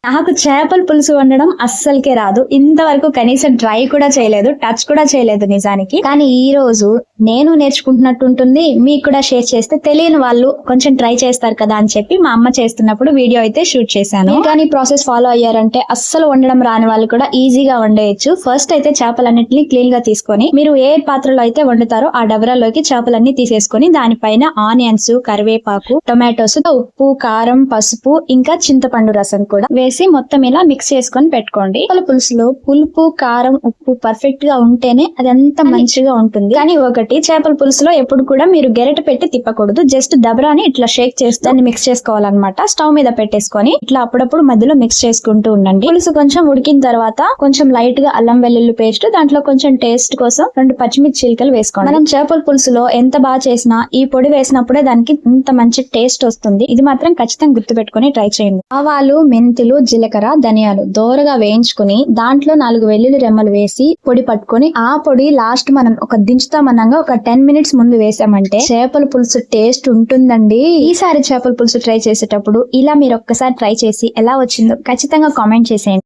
నాకు చేపల పులుసు వండడం అస్సలకే రాదు. ఇంతవరకు కనీసం ట్రై కూడా చేయలేదు, టచ్ కూడా చేయలేదు నిజానికి. కానీ ఈ రోజు నేను నేర్చుకుంటున్నట్టుంటుంది, మీకు కూడా షేర్ చేస్తే తెలియని వాళ్ళు కొంచెం ట్రై చేస్తారు కదా అని చెప్పి మా అమ్మ చేస్తున్నప్పుడు వీడియో అయితే షూట్ చేశాను. కానీ ప్రాసెస్ ఫాలో అయ్యారంటే అస్సలు వండడం రాని వాళ్ళు కూడా ఈజీగా వండేయచ్చు. ఫస్ట్ అయితే చేపలన్నిటిని క్లీన్ గా తీసుకొని మీరు ఏ పాత్రలో అయితే వండుతారో ఆ డబరాలోకి చేపలన్నీ తీసేసుకొని దానిపైన ఆనియన్స్, కరివేపాకు, టొమాటోస్, ఉప్పు, కారం, పసుపు ఇంకా చింతపండు రసం కూడా వేసి మొత్తం ఇలా మిక్స్ చేసుకొని పెట్టుకోండి. చేపల పులుసులో పులుపు, కారం, ఉప్పు పర్ఫెక్ట్ గా ఉంటేనే అది అంత మంచిగా ఉంటుంది. కానీ ఒకటి, చేపల పులుసులో ఎప్పుడు కూడా మీరు గెరట పెట్టి తిప్పకూడదు. జస్ట్ దబరాని ఇట్లా షేక్ చేసి దాన్ని మిక్స్ చేసుకోవాలన్నమాట. స్టవ్ మీద పెట్టేసుకొని ఇట్లా అప్పుడప్పుడు మధ్యలో మిక్స్ చేసుకుంటూ ఉండండి. పులుసు కొంచెం ఉడికిన తర్వాత కొంచెం లైట్ గా అల్లం వెల్లుల్లి పేస్ట్, దాంట్లో కొంచెం టేస్ట్ కోసం 2 పచ్చిమిర్చి చీలికలు వేసుకోండి. మనం చేపల పులుసులో ఎంత బాగా చేసినా ఈ పొడి వేసినప్పుడే దానికి ఇంత మంచి టేస్ట్ వస్తుంది. ఇది మాత్రం ఖచ్చితంగా గుర్తు పెట్టుకుని ట్రై చేయండి. ఆవాలు, మెంతులు, జీలకర్ర, ధనియాలు దోరగా వేయించుకుని దాంట్లో 4 వెల్లుల్లి రెమ్మలు వేసి పొడి పట్టుకొని ఆ పొడి లాస్ట్ మనం ఒక దించుతామన్నాగా ఒక 10 మినిట్స్ ముందు వేసామంటే చేపల పులుసు టేస్ట్ ఉంటుందండి. ఈసారి చేపల పులుసు ట్రై చేసేటప్పుడు ఇలా మీరు ఒక్కసారి ట్రై చేసి ఎలా వచ్చిందో ఖచ్చితంగా కామెంట్ చేసేయండి.